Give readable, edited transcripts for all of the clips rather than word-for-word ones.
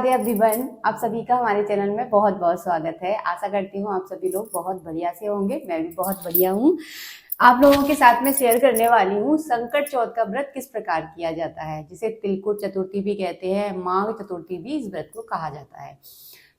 Radhe everyone, आप सभी का हमारे चैनल में बहुत बहुत स्वागत है। आशा करती हूँ आप सभी लोग बहुत बढ़िया से होंगे। मैं भी बहुत बढ़िया हूँ। आप लोगों के साथ में शेयर करने वाली हूँ संकट चौथ का व्रत किस प्रकार किया जाता है, जिसे तिलकुट चतुर्थी भी कहते हैं, माघ चतुर्थी भी इस व्रत को कहा जाता है।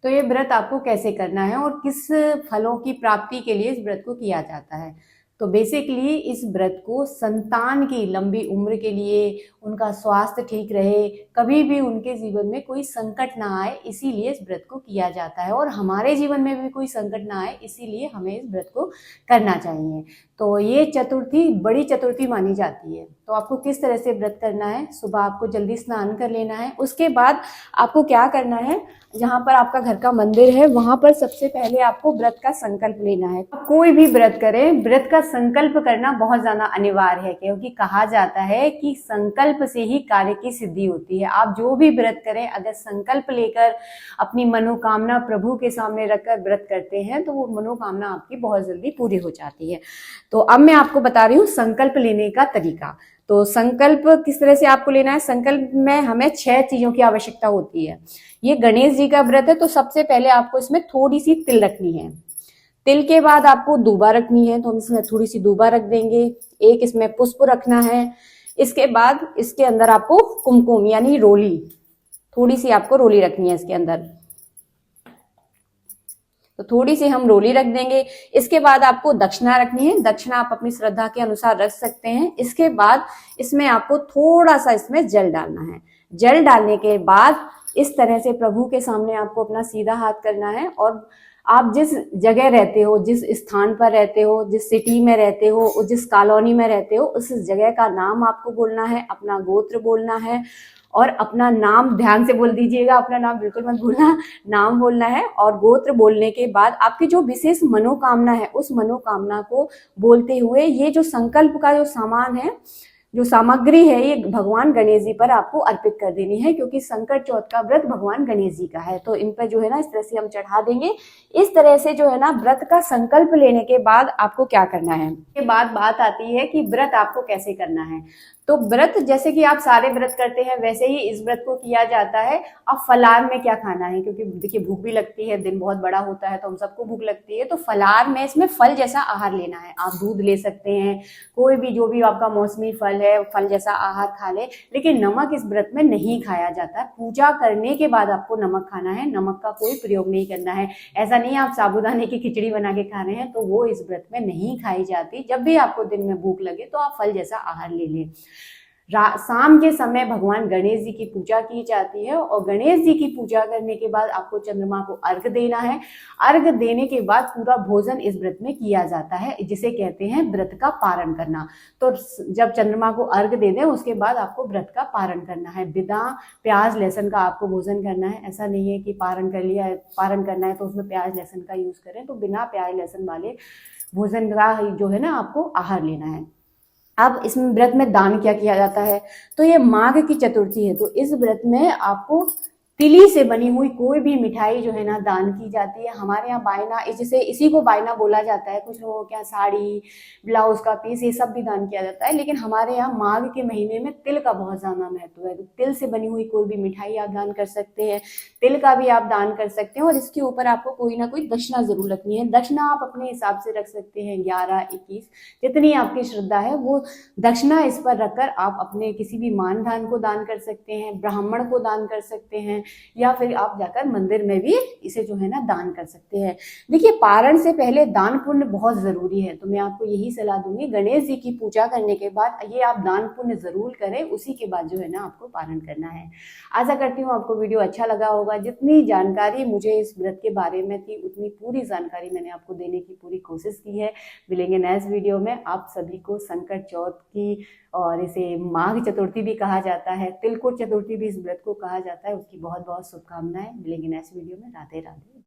तो ये व्रत आपको कैसे करना है और किस फलों की प्राप्ति के लिए इस व्रत को किया जाता है। तो बेसिकली इस व्रत को संतान की लंबी उम्र के लिए, उनका स्वास्थ्य ठीक रहे, कभी भी उनके जीवन में कोई संकट ना आए, इसीलिए इस व्रत को किया जाता है। और हमारे जीवन में भी कोई संकट ना आए, इसीलिए हमें इस व्रत को करना चाहिए। तो ये चतुर्थी बड़ी चतुर्थी मानी जाती है। तो आपको किस तरह से व्रत करना है, सुबह आपको जल्दी स्नान कर लेना है। उसके बाद आपको क्या करना है, जहाँ पर आपका घर का मंदिर है वहां पर सबसे पहले आपको व्रत का संकल्प लेना है। कोई भी व्रत करें, व्रत का संकल्प करना बहुत ज्यादा अनिवार्य है, क्योंकि कहा जाता है कि संकल्प से ही कार्य की सिद्धि होती है। आप जो भी व्रत करें, अगर संकल्प लेकर अपनी मनोकामना प्रभु के सामने रखकर व्रत करते हैं तो वो मनोकामना आपकी बहुत जल्दी पूरी हो जाती है। तो अब मैं आपको बता रही हूँ संकल्प लेने का तरीका। तो संकल्प किस तरह से आपको लेना है। संकल्प में हमें 6 चीजों की आवश्यकता होती है। ये गणेश जी का व्रत है, तो सबसे पहले आपको इसमें थोड़ी सी तिल रखनी है। तिल के बाद आपको दूबा रखनी है, तो हम इसमें थोड़ी सी दूबा रख देंगे। एक इसमें पुष्प रखना है। इसके बाद इसके अंदर आपको कुमकुम यानी रोली, थोड़ी सी आपको रोली रखनी है इसके अंदर। तो थोड़ी सी हम रोली रख देंगे। इसके बाद आपको दक्षिणा रखनी है। दक्षिणा आप अपनी श्रद्धा के अनुसार रख सकते हैं। इसके बाद इसमें आपको थोड़ा सा इसमें जल डालना है। जल डालने के बाद इस तरह से प्रभु के सामने आपको अपना सीधा हाथ करना है, और आप जिस जगह रहते हो, जिस स्थान पर रहते हो, जिस सिटी में रहते हो, जिस कॉलोनी में रहते हो, उस जगह का नाम आपको बोलना है, अपना गोत्र बोलना है और अपना नाम ध्यान से बोल दीजिएगा। अपना नाम बिल्कुल मत भूलना, नाम बोलना है। और गोत्र बोलने के बाद आपकी जो विशेष मनोकामना है, उस मनोकामना को बोलते हुए ये जो संकल्प का जो सामान है, जो सामग्री है, ये भगवान गणेश जी पर आपको अर्पित कर देनी है, क्योंकि संकट चौथ का व्रत भगवान गणेश जी का है। तो इन पर जो है ना इस तरह से हम चढ़ा देंगे। इस तरह से जो है ना व्रत का संकल्प लेने के बाद आपको क्या करना है। के बाद बात आती है कि व्रत आपको कैसे करना है। तो व्रत जैसे कि आप सारे व्रत करते हैं वैसे ही इस व्रत को किया जाता है। अब फलाहार में क्या खाना है, क्योंकि देखिए भूख भी लगती है, दिन बहुत बड़ा होता है तो हम सबको भूख लगती है। तो फलाहार में इसमें फल जैसा आहार लेना है। आप दूध ले सकते हैं, कोई भी जो भी आपका मौसमी फल है, फल जैसा आहार खा ले। लेकिन नमक इस व्रत में नहीं खाया जाता है। पूजा करने के बाद आपको नमक खाना है, नमक का कोई प्रयोग नहीं करना है। ऐसा नहीं आप साबूदाने की खिचड़ी बना के खा रहे हैं, तो वो इस व्रत में नहीं खाई जाती। जब भी आपको दिन में भूख लगे तो आप फल जैसा आहार ले लें। शाम के समय भगवान गणेश जी की पूजा की जाती है, और गणेश जी की पूजा करने के बाद आपको चंद्रमा को अर्घ देना है। अर्घ देने के बाद पूरा भोजन इस व्रत में किया जाता है, जिसे कहते हैं व्रत का पारण करना। तो जब चंद्रमा को अर्घ दे दें उसके बाद आपको व्रत का पारण करना है। बिना प्याज लहसुन का आपको भोजन करना है। ऐसा नहीं है कि पारण कर लिया, पारण करना है तो उसमें प्याज लहसुन का यूज करें। तो बिना प्याज लहसुन वाले भोजन का जो है ना आपको आहार लेना है। अब इसमें व्रत में दान क्या किया जाता है। तो ये माघ की चतुर्थी है, तो इस व्रत में आपको तिली से बनी हुई कोई भी मिठाई जो है ना दान की जाती है। हमारे यहाँ बायना, जैसे इसी को बायना बोला जाता है। कुछ लोगों के यहाँ साड़ी, ब्लाउज का पीस, ये सब भी दान किया जाता है। लेकिन हमारे यहाँ माघ के महीने में तिल का बहुत ज्यादा महत्व है। तो तिल से बनी हुई कोई भी मिठाई आप दान कर सकते हैं, तिल का भी आप दान कर सकते हैं। और इसके ऊपर आपको कोई ना कोई दक्षिणा जरूर रखनी है। दक्षिणा आप अपने हिसाब से रख सकते हैं, 11, 21, जितनी आपकी श्रद्धा है वो दक्षिणा इस पर रखकर आप अपने किसी भी मान धान को दान कर सकते हैं, ब्राह्मण को दान कर सकते हैं, या फिर आप जाकर मंदिर में भी इसे जो है ना दान कर सकते हैं। देखिए पारण से पहले दान पुण्य बहुत जरूरी है, तो मैं आपको यही सलाह दूंगी, गणेश जी की पूजा करने के बाद ये आप दान पुण्य जरूर करें, उसी के बाद जो है ना आपको पारण करना है। आशा करती हूँ आपको वीडियो अच्छा लगा होगा। जितनी जानकारी मुझे इस व्रत के बारे में थी उतनी पूरी जानकारी मैंने आपको देने की पूरी कोशिश की है। मिलेंगे नेक्स्ट वीडियो में। आप सभी को संकट चौथ की, और इसे माघ चतुर्थी भी कहा जाता है, तिलकुट चतुर्थी भी इस व्रत को कहा जाता है, उसकी बहुत बहुत शुभकामनाएं। मिलेंगे नेक्स्ट वीडियो में। राधे राधे।